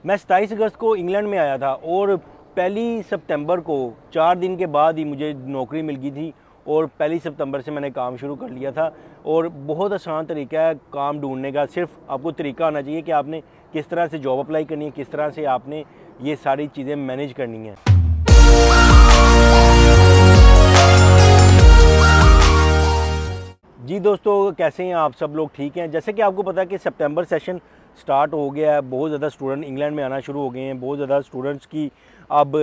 मैं 27 अगस्त को इंग्लैंड में आया था और 1 सितंबर को 4 दिन के बाद ही मुझे नौकरी मिल गई थी और 1 सितंबर से मैंने काम शुरू कर लिया था। और बहुत आसान तरीका है काम ढूंढने का, सिर्फ आपको तरीका आना चाहिए कि आपने किस तरह से जॉब अप्लाई करनी है, किस तरह से आपने ये सारी चीज़ें मैनेज करनी है। जी दोस्तों, कैसे हैं आप सब लोग? ठीक हैं। जैसे कि आपको पता है कि सितंबर सेशन स्टार्ट हो गया है, बहुत ज़्यादा स्टूडेंट इंग्लैंड में आना शुरू हो गए हैं, बहुत ज़्यादा स्टूडेंट्स की अब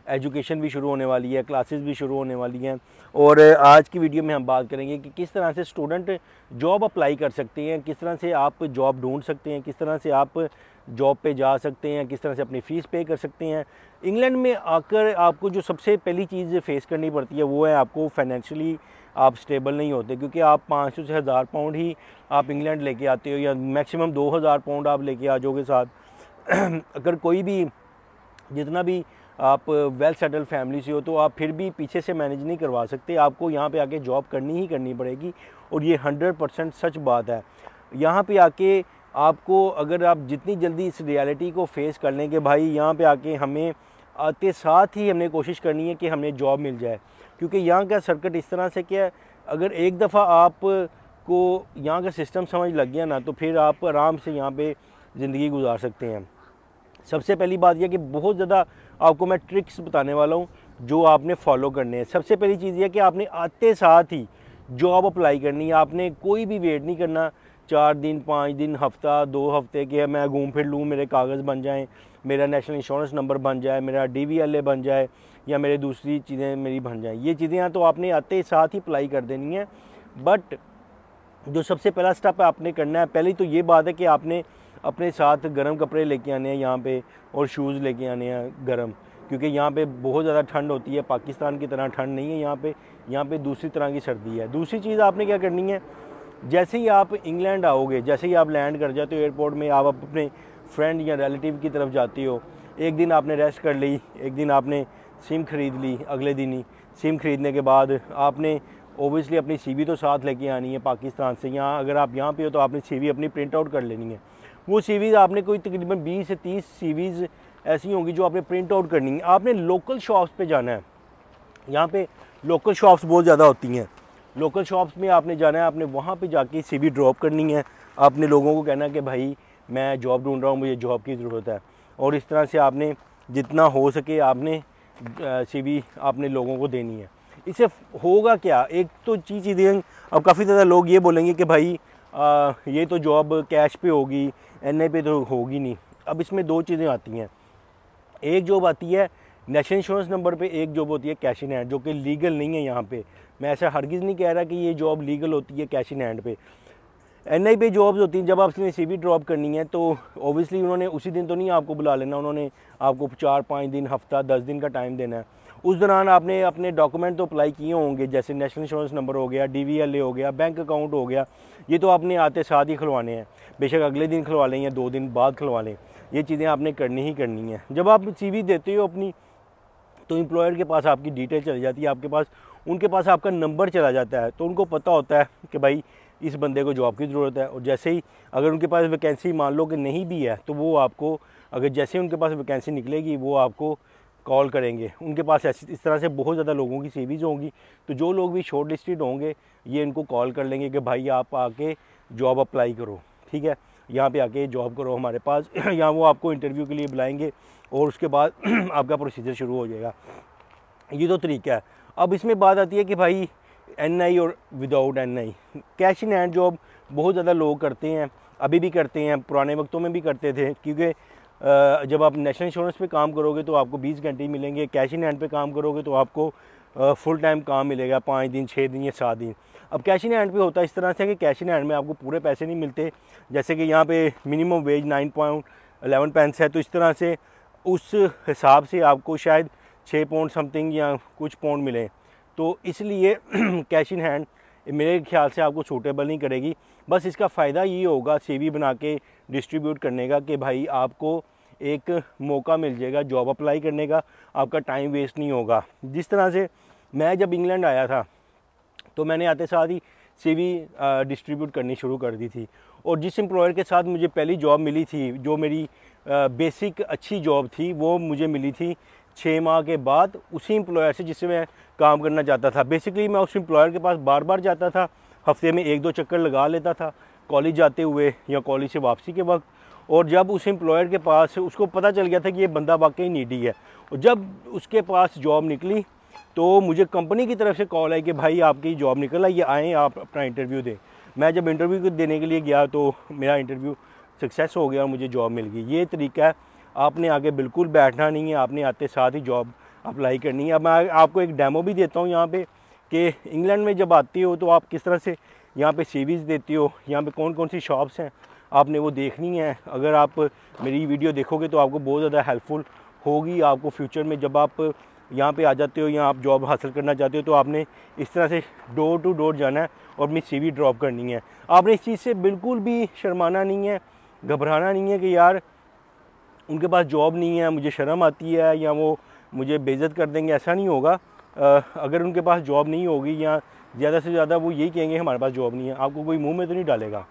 एजुकेशन भी शुरू होने वाली है, क्लासेस भी शुरू होने वाली हैं। और आज की वीडियो में हम बात करेंगे कि किस तरह से स्टूडेंट जॉब अप्लाई कर सकते हैं, किस तरह से आप जॉब ढूंढ सकते हैं, किस तरह से आप जॉब पे जा सकते हैं, किस तरह से अपनी फ़ीस पे कर सकते हैं। इंग्लैंड में आकर आपको जो सबसे पहली चीज़ फेस करनी पड़ती है वो है आपको फाइनेंशियली आप स्टेबल नहीं होते, क्योंकि आप 500 से 1000 पाउंड ही आप इंग्लैंड लेके आते हो या मैक्सिमम 2000 पाउंड आप लेके आ जाओगे साथ। अगर कोई भी जितना भी आप वेल सेटल फैमिली से हो तो आप फिर भी पीछे से मैनेज नहीं करवा सकते, आपको यहाँ पे आके जॉब करनी ही करनी पड़ेगी। और ये 100% सच बात है। यहाँ पे आके आपको, अगर आप जितनी जल्दी इस रियलिटी को फेस कर लें कि भाई यहाँ पे आके हमें आते साथ ही हमने कोशिश करनी है कि हमें जॉब मिल जाए, क्योंकि यहाँ का सर्किट इस तरह से क्या है, अगर एक दफ़ा आप को यहाँ का सिस्टम समझ लग गया ना तो फिर आप आराम से यहाँ पे ज़िंदगी गुजार सकते हैं। सबसे पहली बात यह कि बहुत ज़्यादा आपको मैं ट्रिक्स बताने वाला हूँ जो आपने फॉलो करने हैं। सबसे पहली चीज़ यह कि आपने आते साथ ही जॉब अप्लाई करनी है, आपने कोई भी वेट नहीं करना 4 दिन 5 दिन हफ्ता 2 हफ्ते के मैं घूम फिर लूँ, मेरे कागज़ बन जाएं, मेरा नेशनल इंश्योरेंस नंबर बन जाए, मेरा DVLA बन जाए या मेरे दूसरी चीज़ें मेरी बन जाएं। ये चीज़ें हैं तो आपने आते साथ ही अप्लाई कर देनी है। बट जो सबसे पहला स्टेप आपने करना है, पहली तो ये बात है कि आपने अपने साथ गर्म कपड़े लेके आने हैं यहाँ पे और शूज़ लेके आने हैं गर्म, क्योंकि यहाँ पे बहुत ज़्यादा ठंड होती है। पाकिस्तान की तरह ठंड नहीं है यहाँ पे दूसरी तरह की सर्दी है। दूसरी चीज़ आपने क्या करनी है, जैसे ही आप इंग्लैंड आओगे, जैसे ही आप लैंड कर जाते हो एयरपोर्ट में, आप अपने फ्रेंड या रिलेटिव की तरफ जाते हो, एक दिन आपने रेस्ट कर ली, एक दिन आपने सिम ख़रीद ली, अगले दिन ही सिम ख़रीदने के बाद आपने ओबियसली अपनी CV तो साथ लेके आनी है पाकिस्तान से। यहाँ अगर आप यहाँ पे हो तो आपने CV अपनी प्रिंट आउट कर लेनी है। वो CVज़ आपने कोई तकरीबन 20 से 30 CVज़ ऐसी होंगी जो आपने प्रिंट आउट करनी है। आपने लोकल शॉप्स पे जाना है, यहाँ पे लोकल शॉप्स बहुत ज़्यादा होती हैं। लोकल शॉप्स में आपने जाना है, आपने वहाँ पे जाके CV ड्रॉप करनी है। आपने लोगों को कहना है कि भाई मैं जॉब ढूंढ रहा हूँ, मुझे जॉब की ज़रूरत है। और इस तरह से आपने जितना हो सके आपने CV आपने लोगों को देनी है। इससे होगा क्या, एक तो चीज़ें अब काफ़ी ज़्यादा लोग ये बोलेंगे कि भाई ये तो जॉब कैश पे होगी, NI पे तो होगी नहीं। अब इसमें 2 चीज़ें आती हैं। एक जॉब आती है नेशनल इंश्योरेंस नंबर पे, एक जॉब होती है कैश इन हैंड, जो कि लीगल नहीं है यहाँ पे। मैं ऐसा हरगिज़ नहीं कह रहा कि ये जॉब लीगल होती है कैश इन हैंड पे। NI पे जॉब्स होती हैं, जब आपने CV ड्रॉप करनी है तो ओबियसली उन्होंने उसी दिन तो नहीं आपको बुला लेना, उन्होंने आपको 4-5 दिन, हफ्ता 10 दिन का टाइम देना है। उस दौरान आपने अपने डॉक्यूमेंट तो अप्लाई किए होंगे, जैसे नेशनल इंश्योरेंस नंबर हो गया, DVLA हो गया, बैंक अकाउंट हो गया। ये तो आपने आते साथ ही खुलवाने हैं, बेशक अगले दिन खुलवा लें या 2 दिन बाद खुलवा लें, ये चीज़ें आपने करनी ही करनी है। जब आप CV देते हो अपनी, तो एम्प्लॉयर के पास आपकी डिटेल चली जाती है, आपके पास उनके पास आपका नंबर चला जाता है, तो उनको पता होता है कि भाई इस बंदे को जॉब की ज़रूरत है। और जैसे ही अगर उनके पास वैकेंसी मान लो कि नहीं भी है तो वो आपको, अगर जैसे ही उनके पास वैकेंसी निकलेगी वो आपको कॉल करेंगे। उनके पास ऐसी इस तरह से बहुत ज़्यादा लोगों की CVज़ होंगी, तो जो लोग भी शॉर्ट लिस्टेड होंगे ये इनको कॉल कर लेंगे कि भाई आप आके जॉब अप्लाई करो, ठीक है, यहाँ पे आके जॉब करो हमारे पास। यहाँ वो आपको इंटरव्यू के लिए बुलाएंगे और उसके बाद आपका प्रोसीजर शुरू हो जाएगा। ये तो तरीका है। अब इसमें बात आती है कि भाई NI और without NI cash in hand job बहुत ज़्यादा लोग करते हैं, अभी भी करते हैं, पुराने वक्तों में भी करते थे, क्योंकि जब आप नेशनल इंश्योरेंस पे काम करोगे तो आपको 20 घंटे ही मिलेंगे, कैश इन हैंड पे काम करोगे तो आपको फुल टाइम काम मिलेगा, 5 दिन 6 दिन या 7 दिन। अब कैश इन हैंड पे होता है इस तरह से कि कैश इन हैंड में आपको पूरे पैसे नहीं मिलते, जैसे कि यहाँ पे मिनिमम वेज 9 पाउंड है, तो इस तरह से उस हिसाब से आपको शायद 6 पाउंड समथिंग या कुछ पाउंड मिले। तो इसलिए कैश इन हैंड मेरे ख्याल से आपको सूटेबल नहीं करेगी। बस इसका फ़ायदा ये होगा CV बना के डिस्ट्रीब्यूट करने का कि भाई आपको एक मौका मिल जाएगा जॉब अप्लाई करने का, आपका टाइम वेस्ट नहीं होगा। जिस तरह से मैं जब इंग्लैंड आया था तो मैंने आते साथ ही CV डिस्ट्रीब्यूट करनी शुरू कर दी थी। और जिस एम्प्लॉयर के साथ मुझे पहली जॉब मिली थी, जो मेरी बेसिक अच्छी जॉब थी, वो मुझे मिली थी 6 माह के बाद उसी एम्प्लॉयर से जिससे मैं काम करना चाहता था। बेसिकली मैं उस एम्प्लॉयर के पास बार बार जाता था, हफ्ते में 1-2 चक्कर लगा लेता था कॉलेज जाते हुए या कॉलेज से वापसी के वक्त। और जब उस एम्प्लॉयर के पास उसको पता चल गया था कि ये बंदा वाकई नीडी है, और जब उसके पास जॉब निकली तो मुझे कंपनी की तरफ से कॉल आई कि भाई आपकी जॉब निकल आई, ये आएँ आप अपना इंटरव्यू दें। मैं जब इंटरव्यू देने के लिए गया तो मेरा इंटरव्यू सक्सेस हो गया और मुझे जॉब मिल गई। ये तरीका है, आपने आगे बिल्कुल बैठना नहीं है, आपने आते साथ ही जॉब अप्लाई करनी है। अब मैं आपको एक डेमो भी देता हूँ यहाँ पे कि इंग्लैंड में जब आती हो तो आप किस तरह से यहाँ पे सीवीज़ देती हो, यहाँ पे कौन कौन सी शॉप्स हैं आपने वो देखनी है। अगर आप मेरी वीडियो देखोगे तो आपको बहुत ज़्यादा हेल्पफुल होगी। आपको फ्यूचर में जब आप यहाँ पे आ जाते हो या आप जॉब हासिल करना चाहते हो तो आपने इस तरह से डोर टू डोर जाना है और अपनी सीवी ड्रॉप करनी है। आपने इस चीज़ से बिल्कुल भी शर्माना नहीं है, घबराना नहीं है कि यार उनके पास जॉब नहीं है, मुझे शर्म आती है या वो मुझे बेइज्जत कर देंगे। ऐसा नहीं होगा। अगर उनके पास जॉब नहीं होगी या ज़्यादा से ज़्यादा वो यही कहेंगे हमारे पास जॉब नहीं है, आपको कोई मुंह में तो नहीं डालेगा।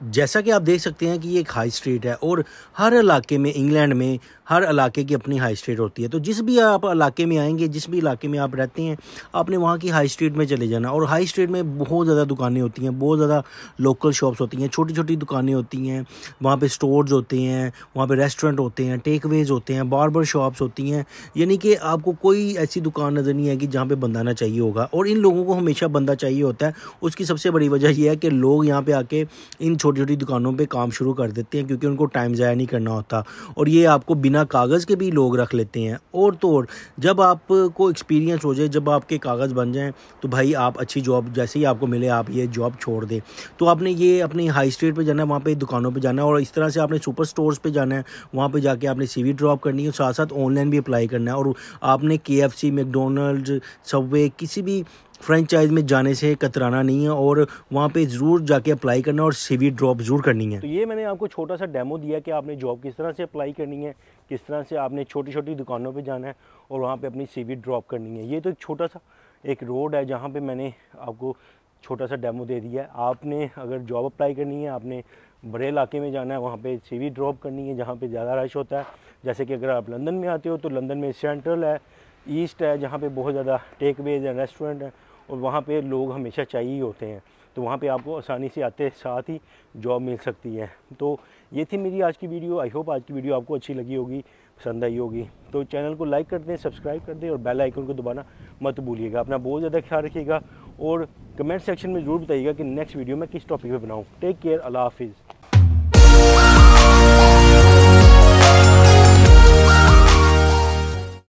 जैसा कि आप देख सकते हैं कि ये एक हाई स्ट्रीट है और हर इलाके में, इंग्लैंड में हर इलाके की अपनी हाई स्ट्रीट होती है। तो जिस भी आप इलाके में आएंगे, जिस भी इलाके में आप रहते हैं, आपने वहाँ की हाई स्ट्रीट में चले जाना। और हाई स्ट्रीट में बहुत ज़्यादा दुकानें होती हैं, बहुत ज़्यादा लोकल शॉप्स होती हैं, छोटी छोटी दुकानें होती हैं, वहाँ पे स्टोर्स होते हैं, वहाँ पे रेस्टोरेंट होते हैं, टेकवेज होते हैं, बार्बर शॉप्स होती हैं। यानी कि आपको कोई ऐसी दुकान नज़र नहीं आएगी जहाँ पे बंदा ना चाहिए होगा। और इन लोगों को हमेशा बंदा चाहिए होता है। उसकी सबसे बड़ी वजह यह है कि लोग यहाँ पे आके इन छोटी छोटी दुकानों पे काम शुरू कर देते हैं क्योंकि उनको टाइम ज़ाया नहीं करना होता। और ये आपको बिना कागज़ के भी लोग रख लेते हैं। और तो और जब आपको एक्सपीरियंस हो जाए, जब आपके कागज़ बन जाएं, तो भाई आप अच्छी जॉब जैसे ही आपको मिले आप ये जॉब छोड़ दें। तो आपने ये अपनी हाई स्ट्रीट पे जाना है, वहाँ पे दुकानों पे जाना है, और इस तरह से आपने सुपर स्टोर्स पे जाना है। वहाँ पे जाके आपने सीवी ड्रॉप करनी है, साथ साथ ऑनलाइन भी अप्लाई करना है। और आपने KFC, मैकडोनल्ड्स, सबवे, किसी भी फ्रेंचाइज में जाने से कतराना नहीं है और वहाँ पे ज़रूर जाके अप्लाई करना और सीवी ड्रॉप ज़रूर करनी है। तो ये मैंने आपको छोटा सा डेमो दिया कि आपने जॉब किस तरह से अप्लाई करनी है, किस तरह से आपने छोटी छोटी दुकानों पे जाना है और वहाँ पे अपनी सीवी ड्रॉप करनी है। ये तो एक छोटा सा एक रोड है जहाँ पे मैंने आपको छोटा सा डेमो दे दिया है। आपने अगर जॉब अप्लाई करनी है, आपने बड़े इलाके में जाना है, वहाँ पे सीवी ड्रॉप करनी है जहाँ पे ज़्यादा रश होता है। जैसे कि अगर आप लंदन में आते हो तो लंदन में सेंट्रल है, ईस्ट है, जहाँ पे बहुत ज़्यादा टेकवेज है, रेस्टोरेंट है और वहाँ पे लोग हमेशा चाहिए ही होते हैं। तो वहाँ पे आपको आसानी से आते साथ ही जॉब मिल सकती है। तो ये थी मेरी आज की वीडियो। आई होप आज की वीडियो आपको अच्छी लगी होगी, पसंद आई होगी। तो चैनल को लाइक कर दें, सब्सक्राइब कर दें और बेल आइकन को दबाना मत भूलिएगा। अपना बहुत ज़्यादा ख्याल रखिएगा और कमेंट सेक्शन में ज़रूर बताइएगा कि नेक्स्ट वीडियो मैं किस टॉपिक पे बनाऊँ। टेक केयर, अल्लाह हाफिज़।